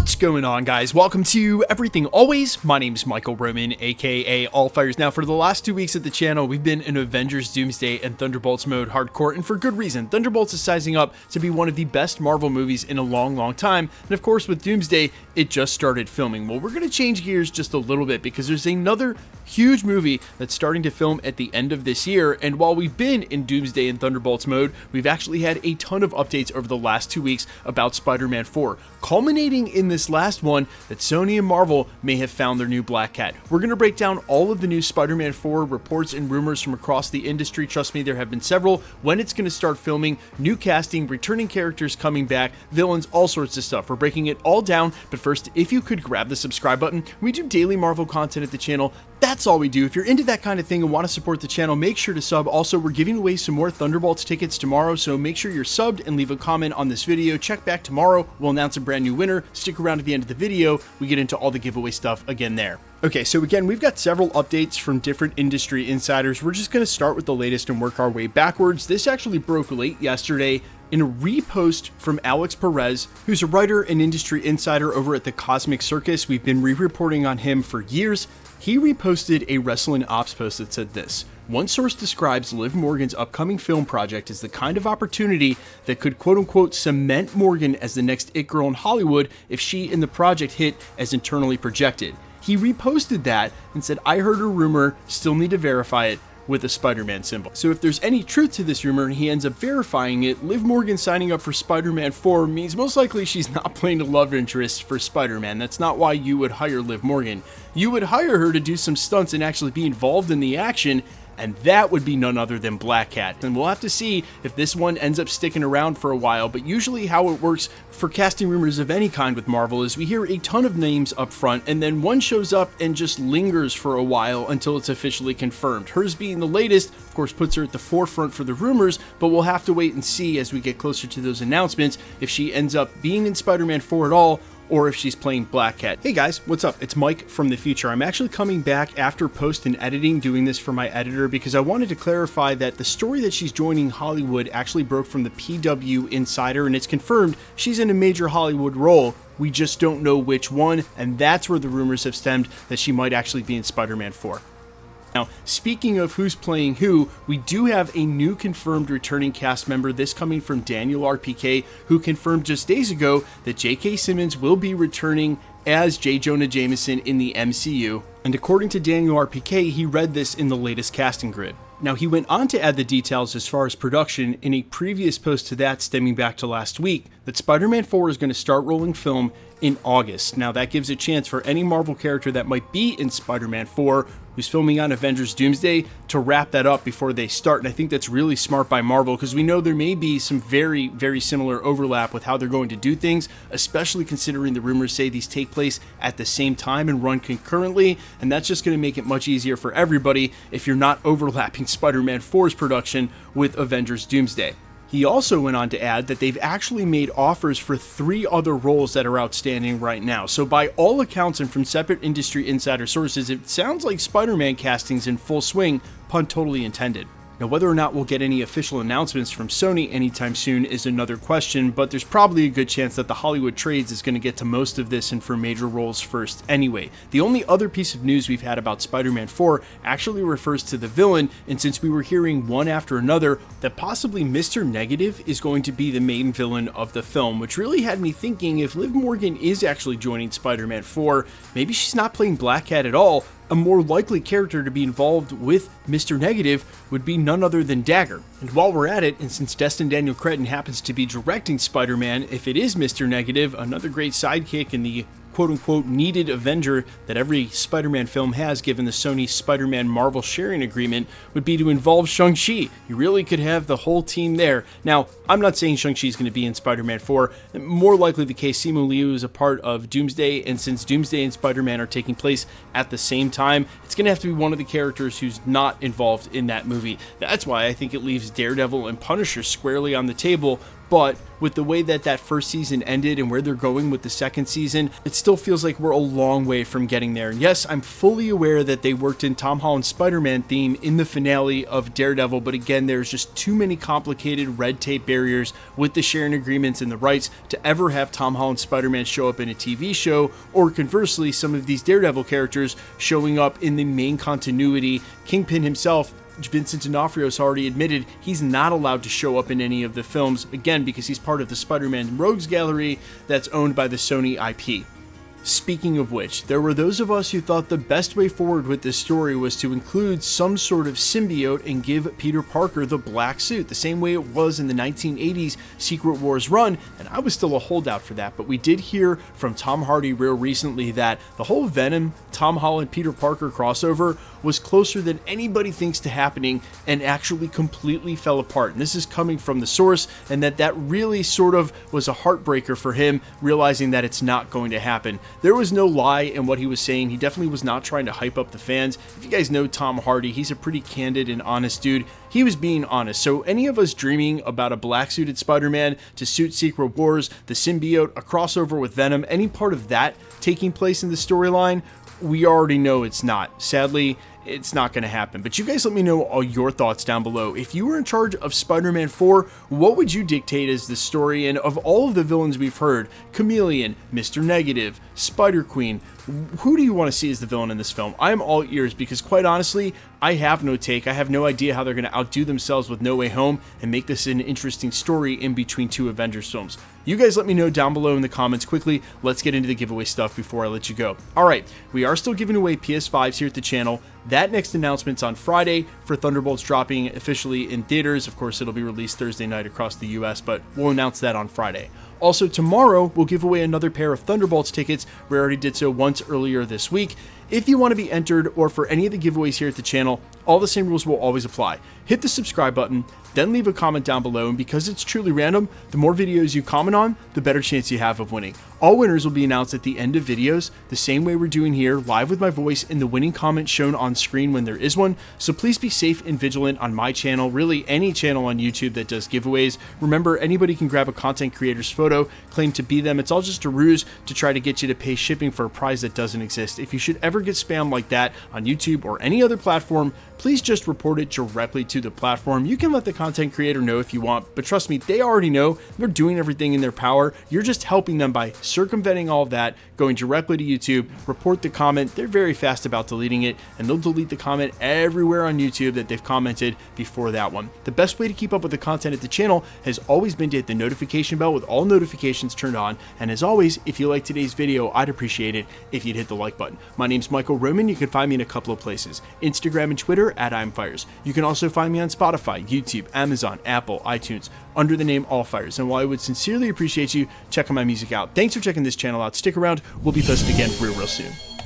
What's going on, guys? Welcome to Everything Always. My name's Michael Roman, aka Allfires. Now, for the last 2 weeks at the channel, we've been in Avengers, Doomsday, and Thunderbolts mode hardcore, and for good reason. Thunderbolts is sizing up to be one of the best Marvel movies in a long time, and of course, with Doomsday, it just started filming. Well, we're going to change gears just a little bit because there's another huge movie that's starting to film at the end of this year, and while we've been in Doomsday and Thunderbolts mode, we've actually had a ton of updates over the last 2 weeks about Spider-Man 4, culminating in this last one that Sony and Marvel may have found their new Black Cat. We're going to break down all of the new Spider-Man 4 reports and rumors from across the industry. Trust me, there have been several. When it's going to start filming, new casting, returning characters coming back, villains, all sorts of stuff. We're breaking it all down, but first, if you could grab the subscribe button. We do daily Marvel content at the channel. That's all we do. If you're into that kind of thing and want to support the channel, make sure to sub. Also, we're giving away some more Thunderbolts tickets tomorrow, so make sure you're subbed and leave a comment on this video. Check back tomorrow. We'll announce a brand new winner. Stick around to the end of the video. We get into all the giveaway stuff again there. Okay, so again, we've got several updates from different industry insiders. We're just going to start with the latest and work our way backwards. This actually broke late yesterday in a repost from Alex Perez, who's a writer and industry insider over at the Cosmic Circus. We've been re-reporting on him for years. He reposted a Wrestling Ops post that said this: one source describes Liv Morgan's upcoming film project as the kind of opportunity that could quote-unquote cement Morgan as the next it girl in Hollywood if she and the project hit as internally projected. He reposted that and said, "I heard a rumor, still need to verify it," with a Spider-Man symbol. So if there's any truth to this rumor and he ends up verifying it, Liv Morgan signing up for Spider-Man 4 means most likely she's not playing a love interest for Spider-Man. That's not why you would hire Liv Morgan. You would hire her to do some stunts and actually be involved in the action, and that would be none other than Black Cat. And we'll have to see if this one ends up sticking around for a while, but usually how it works for casting rumors of any kind with Marvel is we hear a ton of names up front, and then one shows up and just lingers for a while until it's officially confirmed. Hers being the latest, of course, puts her at the forefront for the rumors, but we'll have to wait and see as we get closer to those announcements if she ends up being in Spider-Man 4 at all, or if she's playing Black Cat. Hey guys, what's up? It's Mike from the future. I'm actually coming back after post and editing, doing this for my editor because I wanted to clarify that the story that she's joining Hollywood actually broke from the PW Insider, and it's confirmed she's in a major Hollywood role. We just don't know which one, and that's where the rumors have stemmed that she might actually be in Spider-Man 4. Now, speaking of who's playing who, we do have a new confirmed returning cast member, this coming from Daniel RPK, who confirmed just days ago that J.K. Simmons will be returning as J. Jonah Jameson in the MCU. And according to Daniel RPK, he read this in the latest casting grid. Now, he went on to add the details as far as production in a previous post to that stemming back to last week, that Spider-Man 4 is going to start rolling film in August. Now, that gives a chance for any Marvel character that might be in Spider-Man 4 who's filming on Avengers Doomsday to wrap that up before they start. And I think that's really smart by Marvel because we know there may be some very similar overlap with how they're going to do things, especially considering the rumors say these take place at the same time and run concurrently. And that's just going to make it much easier for everybody if you're not overlapping Spider-Man 4's production with Avengers Doomsday. He also went on to add that they've actually made offers for 3 other roles that are outstanding right now. So by all accounts and from separate industry insider sources, it sounds like Spider-Man casting's in full swing, pun totally intended. Now, whether or not we'll get any official announcements from Sony anytime soon is another question, but there's probably a good chance that the Hollywood Trades is going to get to most of this and for major roles first anyway. The only other piece of news we've had about Spider-Man 4 actually refers to the villain, and since we were hearing one after another that possibly Mr. Negative is going to be the main villain of the film, which really had me thinking if Liv Morgan is actually joining Spider-Man 4, maybe she's not playing Black Cat at all. A more likely character to be involved with Mr. Negative would be none other than Dagger. And while we're at it, and since Destin Daniel Cretton happens to be directing Spider-Man, if it is Mr. Negative, another great sidekick in the quote-unquote needed Avenger that every Spider-Man film has given the Sony Spider-Man Marvel sharing agreement would be to involve Shang-Chi. You really could have the whole team there. Now, I'm not saying Shang-Chi is going to be in Spider-Man 4. More likely the case, Simu Liu is a part of Doomsday, and since Doomsday and Spider-Man are taking place at the same time, it's going to have to be one of the characters who's not involved in that movie. That's why I think it leaves Daredevil and Punisher squarely on the table but with the way that that first season ended and where they're going with the second season, it still feels like we're a long way from getting there. And yes, I'm fully aware that they worked in Tom Holland's Spider-Man theme in the finale of Daredevil, but again, there's just too many complicated red tape barriers with the sharing agreements and the rights to ever have Tom Holland's Spider-Man show up in a TV show, or conversely, some of these Daredevil characters showing up in the main continuity. Kingpin himself, Vincent D'Onofrio, has already admitted he's not allowed to show up in any of the films, again, because he's part of the Spider-Man Rogues Gallery that's owned by the Sony IP. Speaking of which, there were those of us who thought the best way forward with this story was to include some sort of symbiote and give Peter Parker the black suit, the same way it was in the 1980s Secret Wars run, and I was still a holdout for that, but we did hear from Tom Hardy real recently that the whole Venom, Tom Holland, Peter Parker crossover was closer than anybody thinks to happening and actually completely fell apart. And this is coming from the source, and that really sort of was a heartbreaker for him, realizing that it's not going to happen. There was no lie in what he was saying. He definitely was not trying to hype up the fans. If you guys know Tom Hardy, he's a pretty candid and honest dude. He was being honest. So any of us dreaming about a black-suited Spider-Man to suit Secret Wars, the symbiote, a crossover with Venom, any part of that taking place in the storyline, we already know it's not. Sadly, it's not going to happen. But you guys let me know all your thoughts down below. If you were in charge of Spider-Man 4, what would you dictate as the story? And of all of the villains we've heard, Chameleon, Mr. Negative, Spider-Queen, who do you want to see as the villain in this film? I am all ears because, quite honestly, I have no take. I have no idea how they're going to outdo themselves with No Way Home and make this an interesting story in between two Avengers films. You guys let me know down below in the comments quickly. Let's get into the giveaway stuff before I let you go. Alright, we are still giving away PS5s here at the channel. That next announcement's on Friday for Thunderbolts dropping officially in theaters. Of course, it'll be released Thursday night across the US, but we'll announce that on Friday. Also, tomorrow, we'll give away another pair of Thunderbolts tickets. We already did so once earlier this week. If you want to be entered or for any of the giveaways here at the channel, all the same rules will always apply. Hit the subscribe button, then leave a comment down below, and because it's truly random, the more videos you comment on, the better chance you have of winning. All winners will be announced at the end of videos, the same way we're doing here, live with my voice in the winning comment shown on screen when there is one. So please be safe and vigilant on my channel, really any channel on YouTube that does giveaways. Remember, anybody can grab a content creator's photo, claim to be them. It's all just a ruse to try to get you to pay shipping for a prize that doesn't exist. If you should ever get spam like that on YouTube or any other platform, please just report it directly to the platform. You can let the content creator know if you want, but trust me, they already know. They're doing everything in their power. You're just helping them by circumventing all of that, going directly to YouTube, report the comment. They're very fast about deleting it, and they'll delete the comment everywhere on YouTube that they've commented before that one. The best way to keep up with the content at the channel has always been to hit the notification bell with all notifications turned on, and as always, if you like today's video, I'd appreciate it if you'd hit the like button. My name's Michael Roman. You can find me in a couple of places, Instagram and Twitter at I'mFires. You can also find me on Spotify, YouTube, Amazon, Apple, iTunes, under the name AllFires. And while I would sincerely appreciate you checking my music out, thanks for checking this channel out. Stick around. We'll be posting again real soon.